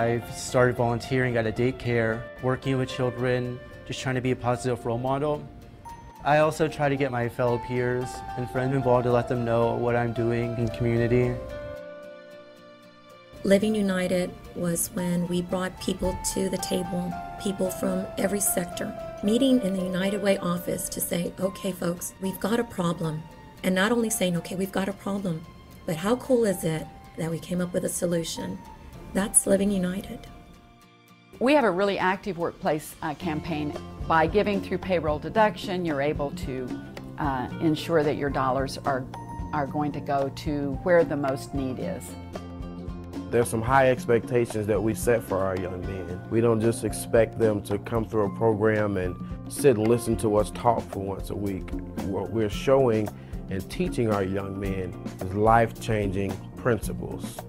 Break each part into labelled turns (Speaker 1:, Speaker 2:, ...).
Speaker 1: I've started volunteering at a daycare, working with children, just trying to be a positive role model. I also try to get my fellow peers and friends involved to let them know what I'm doing in the community.
Speaker 2: Living United was when we brought people to the table, people from every sector, meeting in the United Way office to say, okay folks, we've got a problem. And not only saying, okay, we've got a problem, but how cool is it that we came up with a solution? That's Living United.
Speaker 3: We have a really active workplace campaign. By giving through payroll deduction, you're able to ensure that your dollars are going to go to where the most need is.
Speaker 4: There's some high expectations that we set for our young men. We don't just expect them to come through a program and sit and listen to us talk for once a week. What we're showing and teaching our young men is life-changing principles.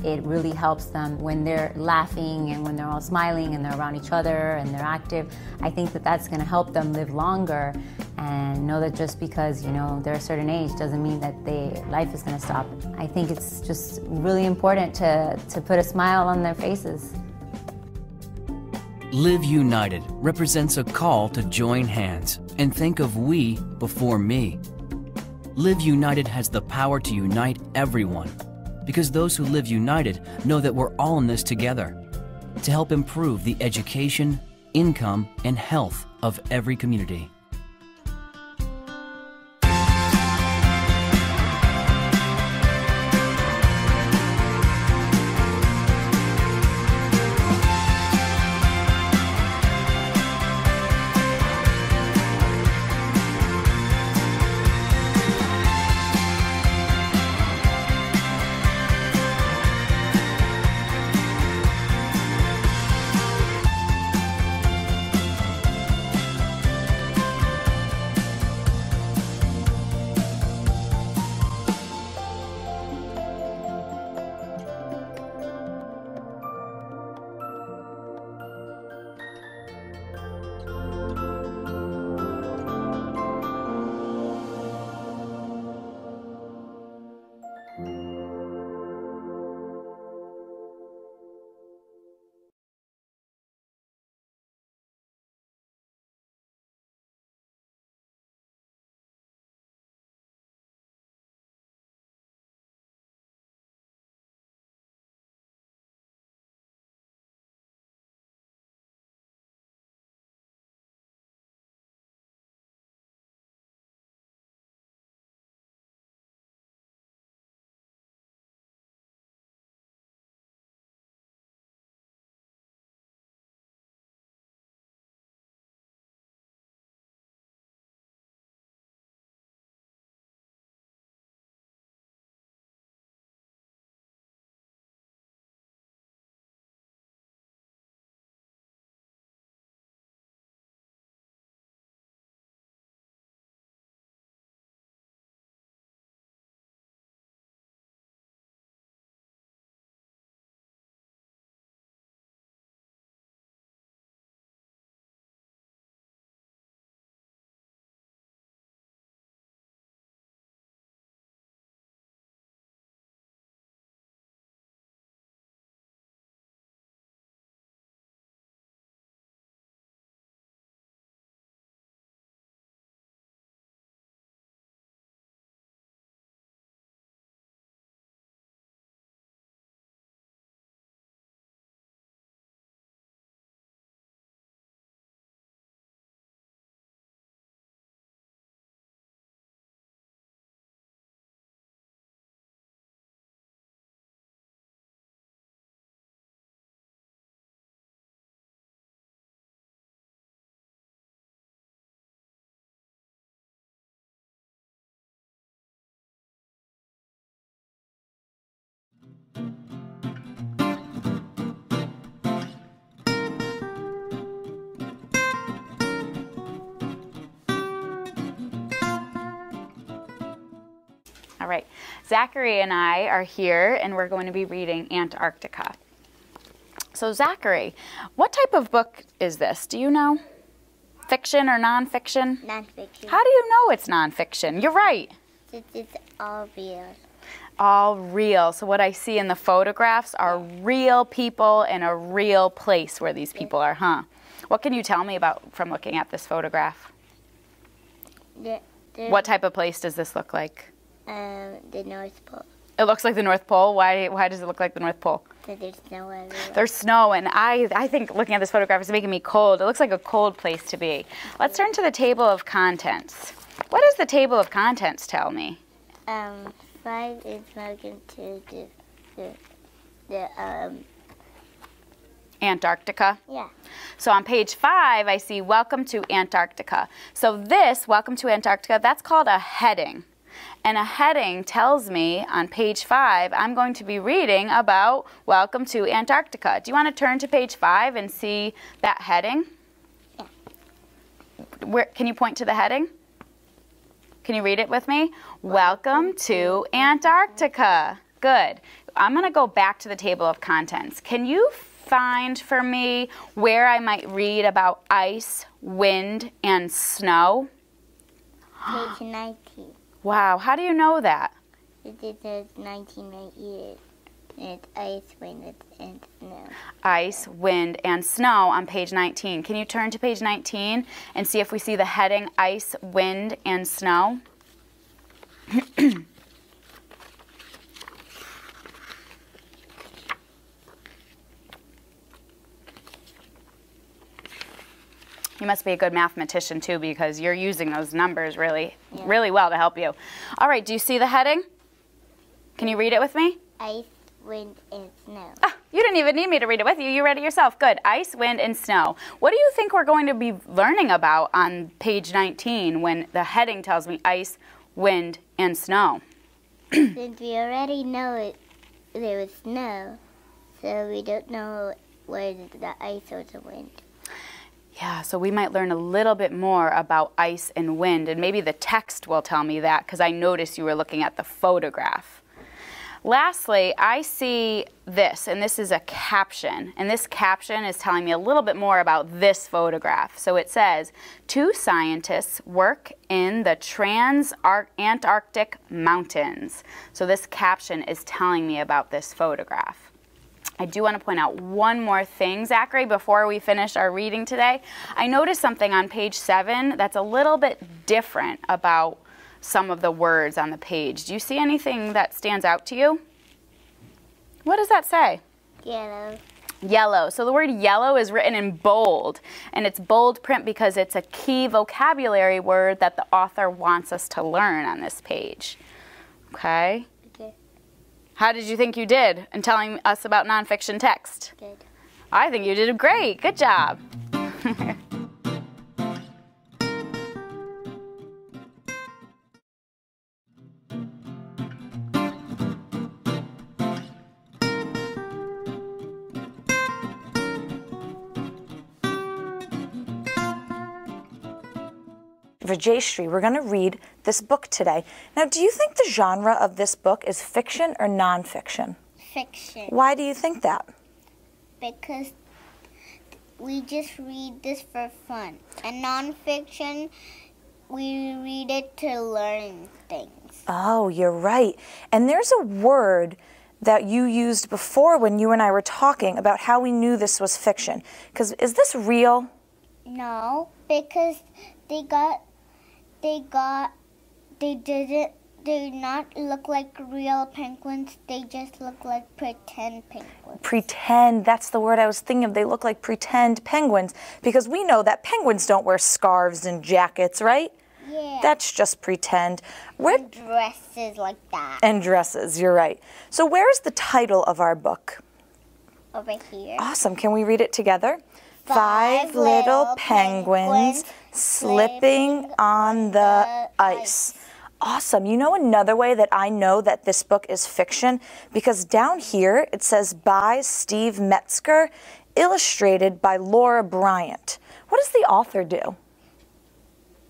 Speaker 5: It really helps them when they're laughing and when they're all smiling and they're around each other and they're active. I think that that's going to help them live longer and know that just because, you know, they're a certain age doesn't mean that life is going to stop. I think it's just really important to put a smile on their faces.
Speaker 6: Live United represents a call to join hands and think of we before me. Live United has the power to unite everyone, because those who live united know that we're all in this together to help improve the education, income, and health of every community.
Speaker 7: All right, Zachary and I are here and we're going to be reading Antarctica. So Zachary, what type of book is this? Do you know? Fiction or nonfiction?
Speaker 8: Nonfiction.
Speaker 7: How do you know it's nonfiction? You're right.
Speaker 8: It's obvious.
Speaker 7: all real. So what I see in the photographs are real people in a real place where these people are, huh? What can you tell me about from looking at this photograph? What type of place does this look like?
Speaker 8: The North Pole.
Speaker 7: It looks like the North Pole. Why does it look like the North Pole?
Speaker 8: Because there's snow everywhere.
Speaker 7: There's snow, and I think looking at this photograph is making me cold. It looks like a cold place to be. Let's turn to the table of contents. What does the table of contents tell me?
Speaker 8: 5 is welcome to the
Speaker 7: Antarctica.
Speaker 8: yeah.
Speaker 7: So on page 5, I see Welcome to Antarctica. So this, Welcome to Antarctica, that's called a heading. And a heading tells me on page 5, I'm going to be reading about Welcome to Antarctica. Do you want to turn to page 5 and see that heading?
Speaker 8: Yeah.
Speaker 7: Can you point to the heading? Can you read it with me? Welcome to Antarctica. Good. I'm going to go back to the table of contents. Can you find for me where I might read about ice, wind, and snow?
Speaker 8: Page 19.
Speaker 7: Wow, how do you know that?
Speaker 8: It says 1998. It's ice, wind, and snow.
Speaker 7: Ice, wind, and snow on page 19. Can you turn to page 19 and see if we see the heading ice, wind, and snow? You must be a good mathematician too, because you're using those numbers really well to help you. All right, do you see the heading? Can you read it with me?
Speaker 8: Ice, wind, and snow.
Speaker 7: Ah, you didn't even need me to read it with you. You read it yourself. Good. Ice, wind, and snow. What do you think we're going to be learning about on page 19 when the heading tells me ice, wind, and snow?
Speaker 8: Since we already know there was snow, so we don't know where the ice or the wind.
Speaker 7: Yeah, so we might learn a little bit more about ice and wind, and maybe the text will tell me that, because I noticed you were looking at the photograph. Lastly, I see this, and this is a caption, and this caption is telling me a little bit more about this photograph. So it says, 2 scientists work in the Trans-Antarctic Mountains. So this caption is telling me about this photograph. I do want to point out one more thing, Zachary, before we finish our reading today. I noticed something on page 7 that's a little bit different about some of the words on the page. Do you see anything that stands out to you? What does that say?
Speaker 8: Yellow.
Speaker 7: Yellow. So the word yellow is written in bold, and it's bold print because it's a key vocabulary word that the author wants us to learn on this page. Okay? How did you think you did in telling us about nonfiction text?
Speaker 8: Good.
Speaker 7: I think you did great. Good job.
Speaker 9: Rajeshri, we're going to read this book today. Now, do you think the genre of this book is fiction or nonfiction?
Speaker 8: Fiction.
Speaker 9: Why do you think that?
Speaker 8: Because we just read this for fun. And nonfiction, we read it to learn things.
Speaker 9: Oh, you're right. And there's a word that you used before when you and I were talking about how we knew this was fiction. Because is this real?
Speaker 8: No, because they did not look like real penguins. They just look like pretend penguins.
Speaker 9: Pretend, that's the word I was thinking of. They look like pretend penguins because we know that penguins don't wear scarves and jackets, right?
Speaker 8: Yeah.
Speaker 9: That's just pretend.
Speaker 8: And dresses like that.
Speaker 9: And dresses, you're right. So where's the title of our book?
Speaker 8: Over here.
Speaker 9: Awesome. Can we read it together? 5 little penguins slipping on the ice. Awesome. You know another way that I know that this book is fiction? Because down here it says by Steve Metzger, illustrated by Laura Bryant. What does the author do?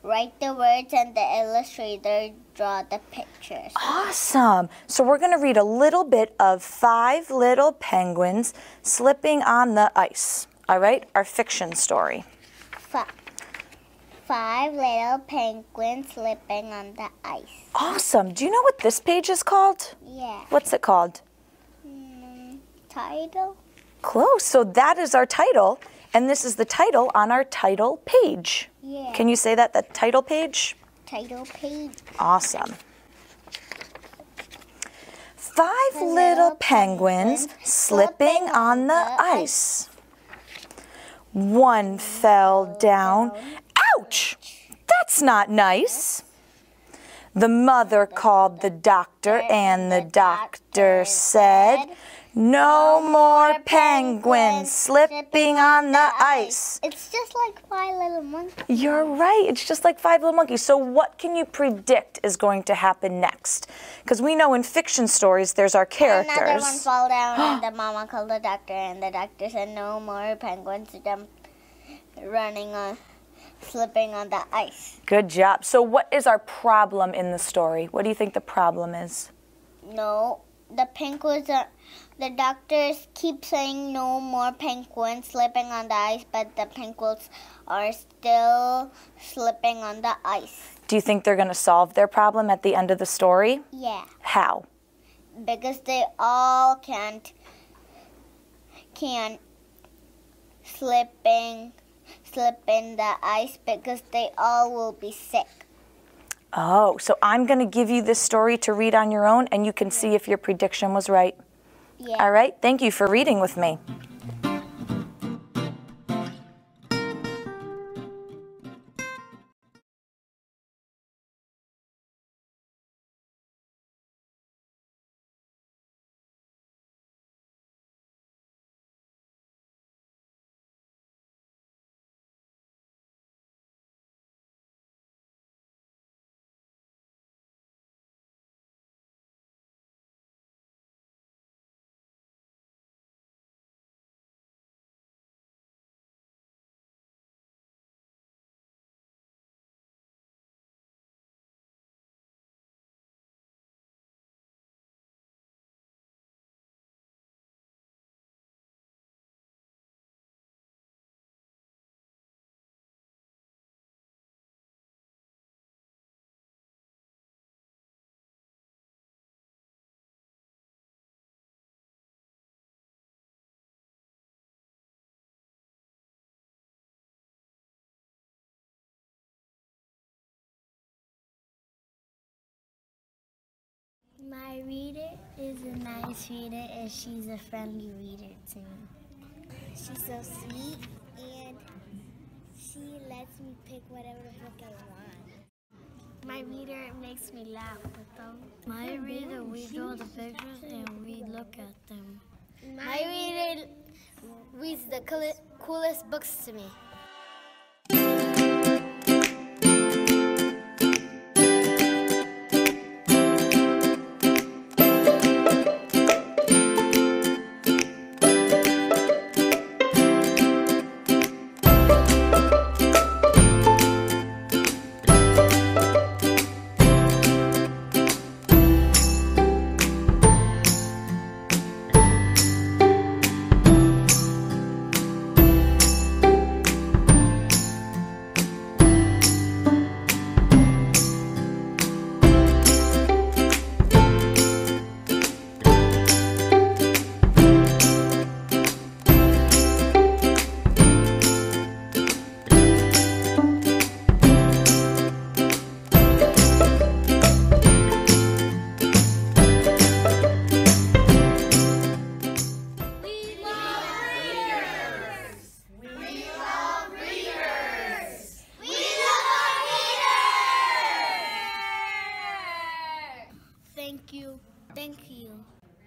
Speaker 8: Write the words and the illustrator draw the pictures.
Speaker 9: Awesome. So we're going to read a little bit of 5 little penguins slipping on the ice. All right, our fiction story.
Speaker 8: 5 little penguins slipping on the ice.
Speaker 9: Awesome. Do you know what this page is called?
Speaker 8: Yeah.
Speaker 9: What's it called?
Speaker 8: Title?
Speaker 9: Close. So that is our title, and this is the title on our title page.
Speaker 8: Yeah.
Speaker 9: Can you say that, the title page?
Speaker 8: Title page.
Speaker 9: Awesome. 5 little penguins slipping on the ice. One fell down. Ouch! That's not nice. The mother called the doctor, and the doctor said, "No more penguins slipping on the ice."
Speaker 8: It's just like 5 little monkeys.
Speaker 9: You're right. It's just like 5 little monkeys. So what can you predict is going to happen next? Because we know in fiction stories, there's our characters.
Speaker 8: Another one fall down, and the mama called the doctor, and the doctor said, "No more penguins slipping on the ice."
Speaker 9: Good job. So what is our problem in the story? What do you think the problem is?
Speaker 8: No, the doctors keep saying no more penguins slipping on the ice, but the penguins are still slipping on the ice.
Speaker 9: Do you think they're going to solve their problem at the end of the story?
Speaker 8: Yeah.
Speaker 9: How?
Speaker 8: Because they all can't slip in the ice because they all will be sick.
Speaker 9: Oh, so I'm going to give you this story to read on your own, and you can see if your prediction was right.
Speaker 8: Yeah.
Speaker 9: All right, thank you for reading with me.
Speaker 10: My reader is a nice reader, and she's a friendly reader too. She's so sweet, and she lets me pick whatever book I want. My reader makes me laugh with them. My reader, we draw the pictures and we look at them. My reader reads the coolest books to me.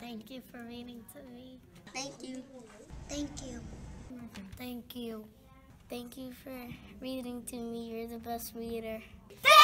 Speaker 10: Thank you for reading to me.
Speaker 8: Thank you. Thank you.
Speaker 10: Thank you. Thank you for reading to me. You're the best reader.
Speaker 8: Thank